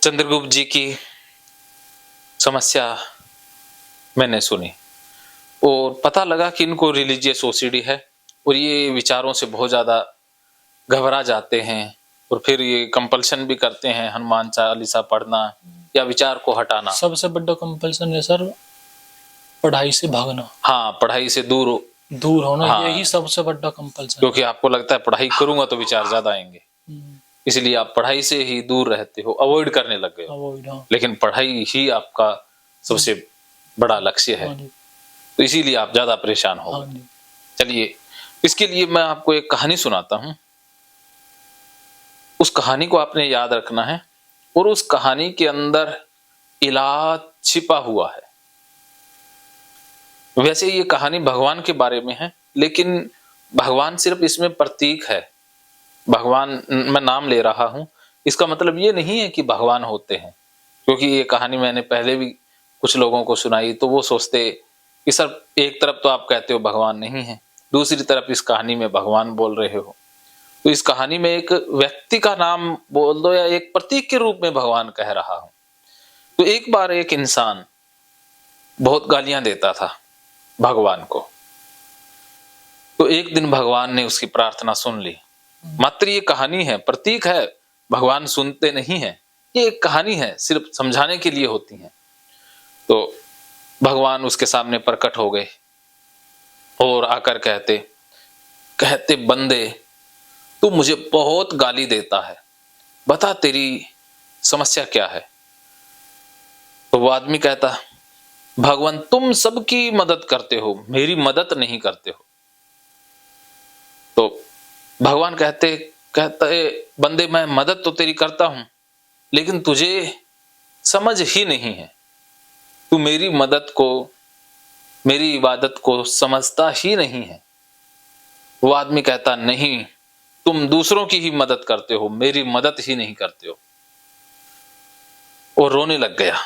चंद्रगुप्त जी की समस्या मैंने सुनी और पता लगा कि इनको रिलीजियस ओसीडी है और ये विचारों से बहुत ज़्यादा घबरा जाते हैं और फिर ये कंपल्शन भी करते हैं हनुमान चालीसा पढ़ना या विचार को हटाना। सबसे बड़ा कंपल्सन है सर पढ़ाई से भागना। हाँ, पढ़ाई से दूर होना। हाँ, यही सबसे बड़ा कंपल्सन है। क्योंकि आपको लगता है पढ़ाई करूंगा तो विचार ज्यादा आएंगे, इसलिए आप पढ़ाई से ही दूर रहते हो, अवॉइड करने लग गए हो। हाँ। लेकिन पढ़ाई ही आपका सबसे बड़ा लक्ष्य है, तो इसीलिए आप ज्यादा परेशान हो। चलिए, इसके लिए मैं आपको एक कहानी सुनाता हूं। उस कहानी को आपने याद रखना है और उस कहानी के अंदर इलाज छिपा हुआ है। वैसे ये कहानी भगवान के बारे में है, लेकिन भगवान सिर्फ इसमें प्रतीक है। भगवान मैं नाम ले रहा हूं, इसका मतलब ये नहीं है कि भगवान होते हैं, क्योंकि ये कहानी मैंने पहले भी कुछ लोगों को सुनाई तो वो सोचते कि सर एक तरफ तो आप कहते हो भगवान नहीं है, दूसरी तरफ इस कहानी में भगवान बोल रहे हो। तो इस कहानी में एक व्यक्ति का नाम बोल दो या एक प्रतीक के रूप में भगवान कह रहा हूं। तो एक बार एक इंसान बहुत गालियां देता था भगवान को, तो एक दिन भगवान ने उसकी प्रार्थना सुन ली। मात्र ये कहानी है, प्रतीक है, भगवान सुनते नहीं है, ये एक कहानी है, सिर्फ समझाने के लिए होती है। तो भगवान उसके सामने प्रकट हो गए और आकर कहते बंदे तू मुझे बहुत गाली देता है, बता तेरी समस्या क्या है। तो वो आदमी कहता भगवान तुम सबकी मदद करते हो, मेरी मदद नहीं करते हो। तो भगवान कहते बंदे मैं मदद तो तेरी करता हूं, लेकिन तुझे समझ ही नहीं है, तू मेरी मदद को, मेरी इबादत को समझता ही नहीं है। वो आदमी कहता नहीं, तुम दूसरों की ही मदद करते हो, मेरी मदद ही नहीं करते हो, और रोने लग गया।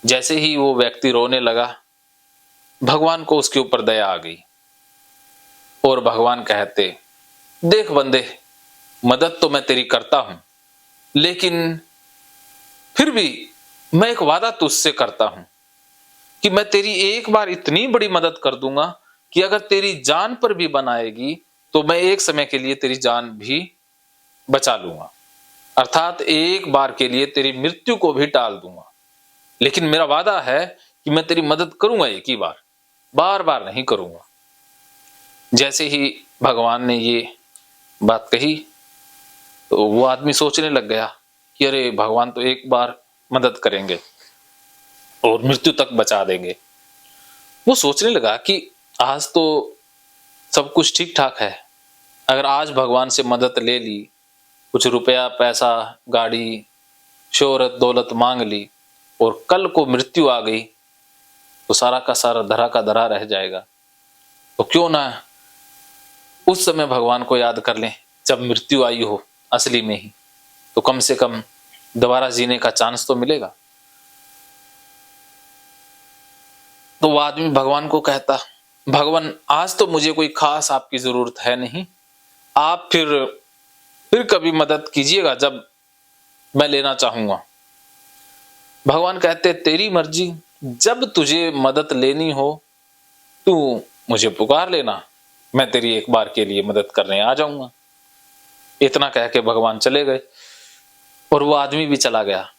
जैसे ही वो व्यक्ति रोने लगा, भगवान को उसके ऊपर दया आ गई और भगवान कहते देख बंदे, मदद तो मैं तेरी करता हूं, लेकिन फिर भी मैं एक वादा तुझसे करता हूं कि मैं तेरी एक बार इतनी बड़ी मदद कर दूंगा कि अगर तेरी जान पर भी बनाएगी तो मैं एक समय के लिए तेरी जान भी बचा लूंगा, अर्थात एक बार के लिए तेरी मृत्यु को भी टाल दूंगा। लेकिन मेरा वादा है कि मैं तेरी मदद करूंगा एक ही बार, बार बार नहीं करूंगा। जैसे ही भगवान ने ये बात कही तो वो आदमी सोचने लग गया कि अरे भगवान तो एक बार मदद करेंगे और मृत्यु तक बचा देंगे। वो सोचने लगा कि आज तो सब कुछ ठीक ठाक है, अगर आज भगवान से मदद ले ली, कुछ रुपया पैसा गाड़ी शोहरत दौलत मांग ली और कल को मृत्यु आ गई तो सारा का सारा धरा का धरा रह जाएगा। तो क्यों ना उस समय भगवान को याद कर लें जब मृत्यु आई हो असली में ही, तो कम से कम दोबारा जीने का चांस तो मिलेगा। तो वो आदमी भगवान को कहता भगवान आज तो मुझे कोई खास आपकी जरूरत है नहीं, आप फिर कभी मदद कीजिएगा जब मैं लेना चाहूंगा। भगवान कहते तेरी मर्जी, जब तुझे मदद लेनी हो तू मुझे पुकार लेना, मैं तेरी एक बार के लिए मदद करने आ जाऊंगा। इतना कह के भगवान चले गए और वो आदमी भी चला गया।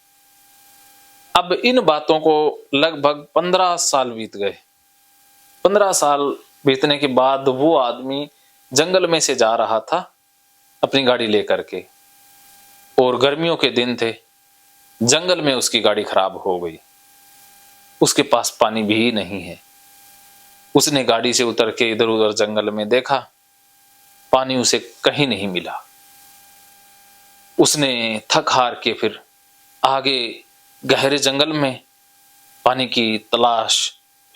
अब इन बातों को लगभग 15 साल बीत गए। 15 साल बीतने के बाद वो आदमी जंगल में से जा रहा था अपनी गाड़ी लेकर के, और गर्मियों के दिन थे, जंगल में उसकी गाड़ी खराब हो गई, उसके पास पानी भी नहीं है। उसने गाड़ी से उतर के इधर उधर जंगल में देखा, पानी उसे कहीं नहीं मिला। उसने थक हार के फिर आगे गहरे जंगल में पानी की तलाश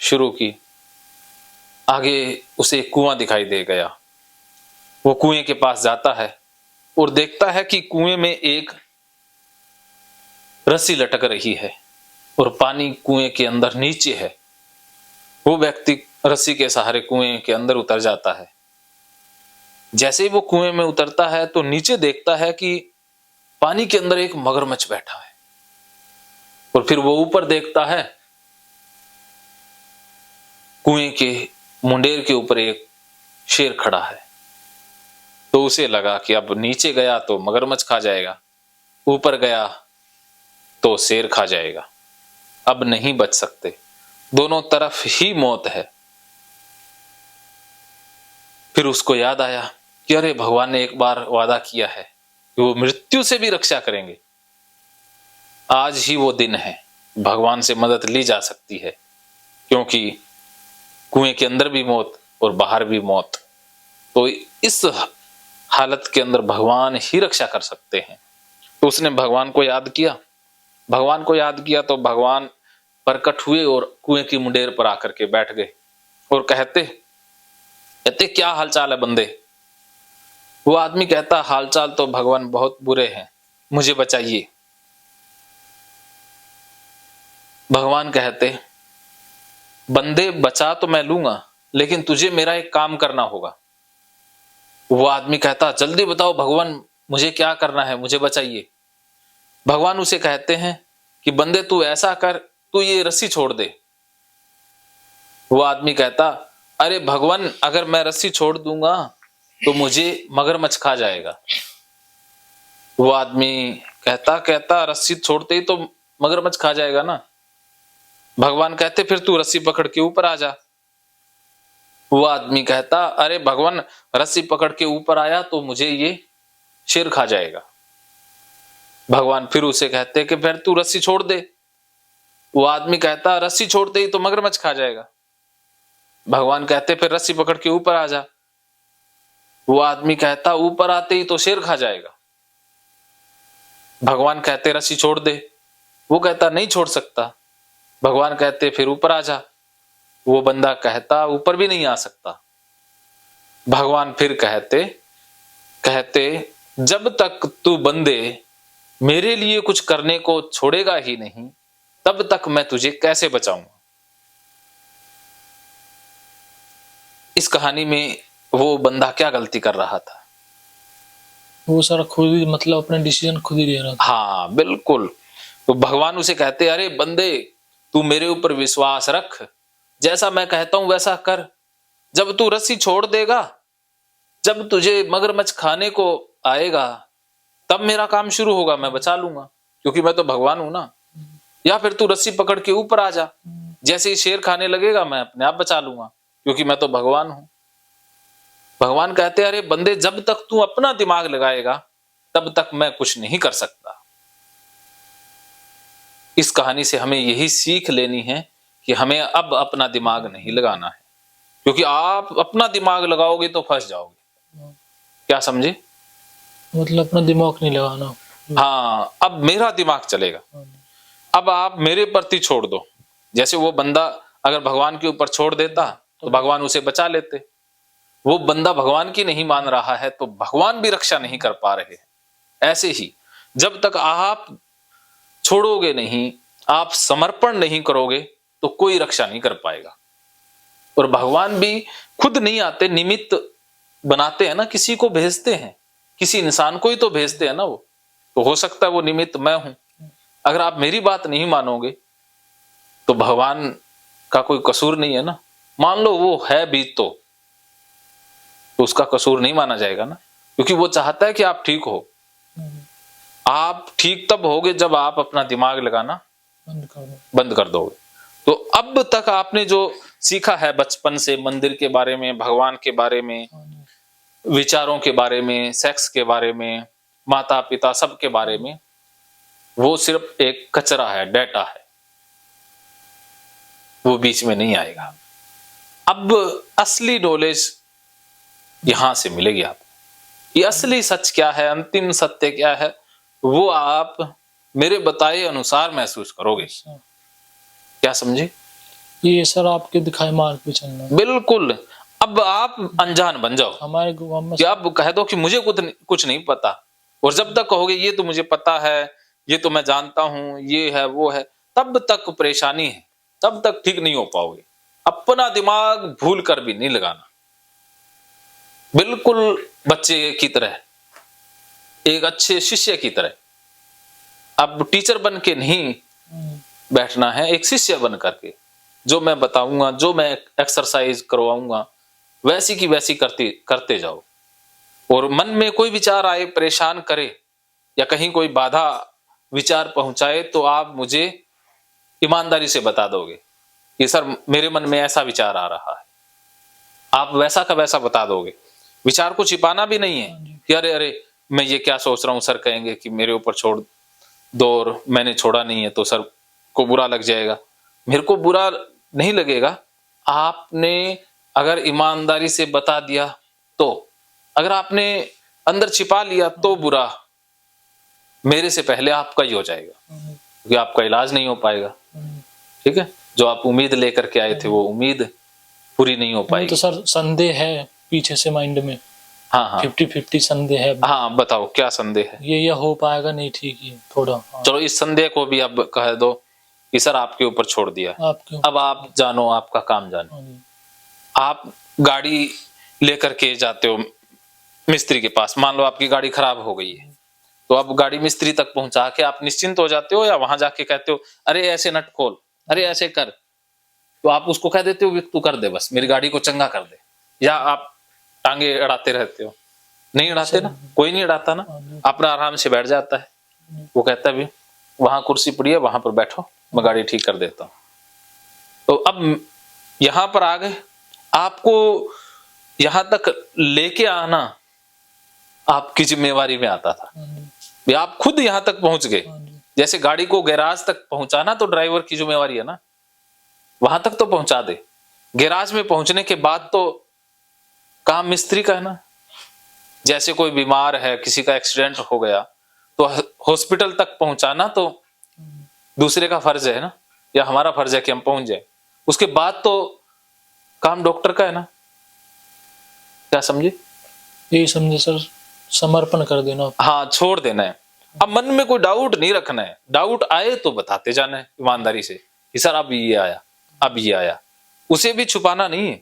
शुरू की। आगे उसे एक कुआं दिखाई दे गया। वो कुएं के पास जाता है और देखता है कि कुएं में एक रस्सी लटक रही है और पानी कुएं के अंदर नीचे है। वो व्यक्ति रस्सी के सहारे कुएं के अंदर उतर जाता है। जैसे ही वो कुएं में उतरता है तो नीचे देखता है कि पानी के अंदर एक मगरमच्छ बैठा है, और फिर वो ऊपर देखता है, कुएं के मुंडेर के ऊपर एक शेर खड़ा है। तो उसे लगा कि अब नीचे गया तो मगरमच्छ खा जाएगा, ऊपर गया तो शेर खा जाएगा, अब नहीं बच सकते, दोनों तरफ ही मौत है। फिर उसको याद आया कि अरे भगवान ने एक बार वादा किया है कि वो मृत्यु से भी रक्षा करेंगे। आज ही वो दिन है, भगवान से मदद ली जा सकती है, क्योंकि कुएं के अंदर भी मौत और बाहर भी मौत। तो इस हालत के अंदर भगवान ही रक्षा कर सकते हैं। तो उसने भगवान को याद किया। भगवान को याद किया तो भगवान प्रकट हुए और कुएं की मुंडेर पर आकर के बैठ गए और कहते क्या हालचाल है बंदे। वो आदमी कहता, हालचाल तो भगवान बहुत बुरे हैं, मुझे बचाइए। भगवान कहते, बंदे बचा तो मैं लूंगा, लेकिन तुझे मेरा एक काम करना होगा। वो आदमी कहता, जल्दी बताओ भगवान, मुझे क्या करना है, मुझे बचाइए। भगवान उसे कहते हैं कि बंदे तू ऐसा कर, तू ये रस्सी छोड़ दे। वो आदमी कहता, अरे भगवान, अगर मैं रस्सी छोड़ दूंगा तो मुझे मगरमच्छ खा जाएगा। वो आदमी कहता रस्सी छोड़ते ही तो मगरमच्छ खा जाएगा ना। भगवान कहते, फिर तू रस्सी पकड़ के ऊपर आ जा। वो आदमी कहता, अरे भगवान, रस्सी पकड़ के ऊपर आया तो मुझे ये शेर खा जाएगा। भगवान फिर उसे कहते कि फिर तू रस्सी छोड़ दे। वो आदमी कहता, रस्सी छोड़ते ही तो मगरमच्छ खा जाएगा। भगवान कहते, फिर रस्सी पकड़ के ऊपर आ जा। वो आदमी कहता, ऊपर आते ही तो शेर खा जाएगा। भगवान कहते, रस्सी छोड़ दे। वो कहता, नहीं छोड़ सकता। भगवान कहते, फिर ऊपर आ जा। वो बंदा कहता, ऊपर भी नहीं आ सकता। भगवान फिर कहते जब तक तू बंदे मेरे लिए कुछ करने को छोड़ेगा ही नहीं, तब तक मैं तुझे कैसे बचाऊंगा। इस कहानी में वो बंदा क्या गलती कर रहा था? वो सारा खुद ही, मतलब अपना डिसीजन खुद ही ले रहा था। हाँ बिल्कुल। तो भगवान उसे कहते, अरे बंदे, तू मेरे ऊपर विश्वास रख, जैसा मैं कहता हूं वैसा कर। जब तू रस्सी छोड़ देगा, जब तुझे मगरमच्छ खाने को आएगा, तब मेरा काम शुरू होगा, मैं बचा लूंगा, क्योंकि मैं तो भगवान हूं ना। या फिर तू रस्सी पकड़ के ऊपर आ जा, जैसे ही शेर खाने लगेगा मैं अपने आप बचा लूंगा, क्योंकि मैं तो भगवान हूं। भगवान कहते, अरे बंदे, जब तक तू अपना दिमाग लगाएगा तब तक मैं कुछ नहीं कर सकता। इस कहानी से हमें यही सीख लेनी है कि हमें अब अपना दिमाग नहीं लगाना है, क्योंकि आप अपना दिमाग लगाओगे तो फंस जाओगे। क्या समझे? मतलब अपना दिमाग नहीं लगाना। हाँ, अब मेरा दिमाग चलेगा। अब आप मेरे प्रति छोड़ दो। जैसे वो बंदा अगर भगवान के ऊपर छोड़ देता तो भगवान उसे बचा लेते। वो बंदा भगवान की नहीं मान रहा है तो भगवान भी रक्षा नहीं कर पा रहे। ऐसे ही जब तक आप छोड़ोगे नहीं, आप समर्पण नहीं करोगे, तो कोई रक्षा नहीं कर पाएगा। और भगवान भी खुद नहीं आते, निमित्त बनाते हैं ना, किसी को भेजते हैं, किसी इंसान को ही तो भेजते हैं ना। वो तो हो सकता है वो निमित्त मैं हूं। अगर आप मेरी बात नहीं मानोगे तो भगवान का कोई कसूर नहीं है ना। मान लो वो है भी तो उसका कसूर नहीं माना जाएगा ना, क्योंकि वो चाहता है कि आप ठीक हो। आप ठीक तब होगे जब आप अपना दिमाग लगाना बंद कर दोगे। तो अब तक आपने जो सीखा है बचपन से, मंदिर के बारे में, भगवान के बारे में, विचारों के बारे में, सेक्स के बारे में, माता पिता सब के बारे में, वो सिर्फ एक कचरा है, डेटा है, वो बीच में नहीं आएगा। अब असली नॉलेज यहां से मिलेगी आपको। ये असली सच क्या है, अंतिम सत्य क्या है, वो आप मेरे बताए अनुसार महसूस करोगे। क्या समझे? ये सर आपके दिखाए मार्ग पे चलना। बिल्कुल। अब आप अनजान बन जाओ। हमारे गांव में आप कह दो कि मुझे कुछ नहीं पता, और जब तक कहोगे ये तो मुझे पता है, ये तो मैं जानता हूं, ये है वो है, तब तक परेशानी है, तब तक ठीक नहीं हो पाओगे। अपना दिमाग भूल कर भी नहीं लगाना। बिल्कुल बच्चे की तरह, एक अच्छे शिष्य की तरह अब टीचर बन के नहीं बैठना है, एक शिष्य बन करके जो मैं बताऊंगा, जो मैं एक्सरसाइज करवाऊंगा, वैसी की वैसी करते जाओ। और मन में कोई विचार आए, परेशान करे या कहीं कोई बाधा विचार पहुंचाए तो आप मुझे ईमानदारी से बता दोगे कि सर मेरे मन में ऐसा विचार आ रहा है, आप वैसा का वैसा बता दोगे। विचार को छिपाना भी नहीं है कि अरे अरे मैं ये क्या सोच रहा हूं, सर कहेंगे कि मेरे ऊपर छोड़ दो और मैंने छोड़ा नहीं है तो सर को बुरा लग जाएगा। मेरे को बुरा नहीं लगेगा, आपने अगर ईमानदारी से बता दिया तो, अगर आपने अंदर छिपा लिया तो बुरा मेरे से पहले आपका ही हो जाएगा, क्योंकि आपका इलाज नहीं हो पाएगा। ठीक है, जो आप उम्मीद लेकर के आए थे वो उम्मीद पूरी नहीं हो पाएगी। तो सर संदेह है पीछे से माइंड में, हाँ हाँ 50-50 संदेह है। हाँ बताओ क्या संदेह है? ये हो पाएगा नहीं, ठीक है थोड़ा। हाँ। चलो इस संदेह को भी अब कह दो कि सर आपके ऊपर छोड़ दिया, अब आप जानो, आपका काम जानो। आप गाड़ी लेकर के जाते हो मिस्त्री के पास, मान लो आपकी गाड़ी खराब हो गई है, तो अब गाड़ी मिस्त्री तक पहुंचा के आप निश्चिंत हो जाते हो, या वहां जाके कहते हो अरे ऐसे नट खोल, अरे ऐसे कर, तो आप उसको कह देते हो तू कर दे, बस मेरी गाड़ी को चंगा कर दे, या आप टांगे अड़ाते रहते हो? नहीं अड़ाते ना, कोई नहीं अड़ाता ना, अपना आराम से बैठ जाता है। वो कहता भी वहां कुर्सी पड़ी है, वहां पर बैठो, मैं गाड़ी ठीक कर देता हूं। तो अब यहां पर आ गए, आपको यहां तक लेके आना आपकी जिम्मेवारी में आता था, आप खुद यहां तक पहुंच गए। जैसे गाड़ी को गैराज तक पहुंचाना तो ड्राइवर की जिम्मेवारी है ना, वहां तक तो पहुंचा दे, गैराज में पहुंचने के बाद तो काम मिस्त्री का है ना। जैसे कोई बीमार है, किसी का एक्सीडेंट हो गया, तो हॉस्पिटल तक पहुंचाना तो दूसरे का फर्ज है ना, या हमारा फर्ज है कि हम पहुंच जाए। उसके बाद तो काम डॉक्टर का है ना। क्या समझे? यही समझे सर, समर्पण कर देना। हाँ, छोड़ देना है। अब मन में कोई डाउट नहीं रखना है, डाउट आए तो बताते जाना है ईमानदारी से कि सर अब ये आया, अब ये आया, उसे भी छुपाना नहीं है।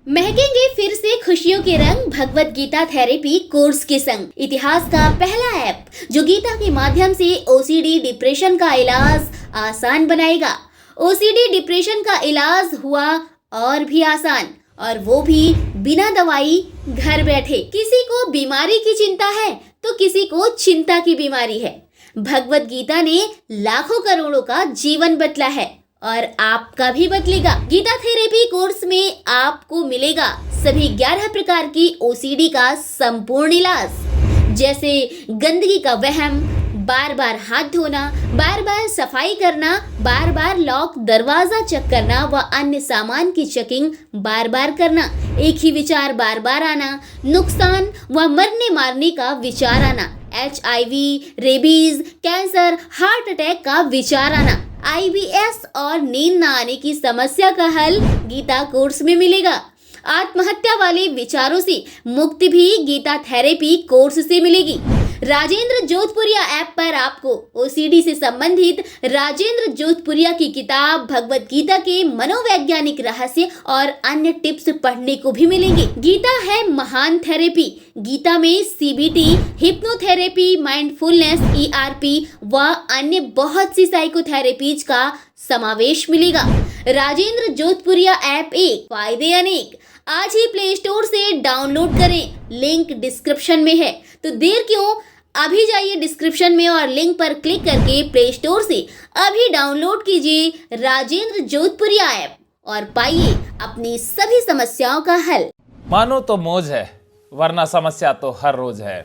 महकेंगे फिर से खुशियों के रंग भगवत गीता थेरेपी कोर्स के संग। इतिहास का पहला ऐप जो गीता के माध्यम से ओसीडी डिप्रेशन का इलाज आसान बनाएगा। ओसीडी डिप्रेशन का इलाज हुआ और भी आसान, और वो भी बिना दवाई, घर बैठे। किसी को बीमारी की चिंता है तो किसी को चिंता की बीमारी है। भगवत गीता ने लाखों करोड़ों का जीवन बदला है और आपका भी बदलेगा। गीता थेरेपी कोर्स में आपको मिलेगा सभी 11 प्रकार की ओसीडी का संपूर्ण इलाज, जैसे गंदगी का वहम, बार बार हाथ धोना, बार बार सफाई करना, बार बार लॉक दरवाजा चेक करना व अन्य सामान की चेकिंग बार बार करना, एक ही विचार बार बार आना, नुकसान व मरने मारने का विचार आना, HIV, rabies, cancer, heart attack का विचार आना, IBS और नींद न आने की समस्या का हल गीता कोर्स में मिलेगा। आत्महत्या वाले विचारों से मुक्ति भी गीता थेरेपी कोर्स से मिलेगी। राजेंद्र जोधपुरिया ऐप पर आपको ओसीडी से संबंधित राजेंद्र जोधपुरिया की किताब भगवत गीता के मनोवैज्ञानिक रहस्य और अन्य टिप्स पढ़ने को भी मिलेंगे। गीता है महान थेरेपी। गीता में CBT, हिप्नोथेरेपी, माइंडफुलनेस, ERP व अन्य बहुत सी साइकोथेरेपीज का समावेश मिलेगा। राजेंद्र जोधपुरिया ऐप एक, फायदे अनेक। आज ही प्ले स्टोर से डाउनलोड करें, लिंक डिस्क्रिप्शन में है। तो देर क्यों, अभी जाइए डिस्क्रिप्शन में और लिंक पर क्लिक करके प्ले स्टोर से अभी डाउनलोड कीजिए राजेंद्र जोधपुरिया ऐप और पाइए अपनी सभी समस्याओं का हल। मानो तो मौज है, वरना समस्या तो हर रोज है।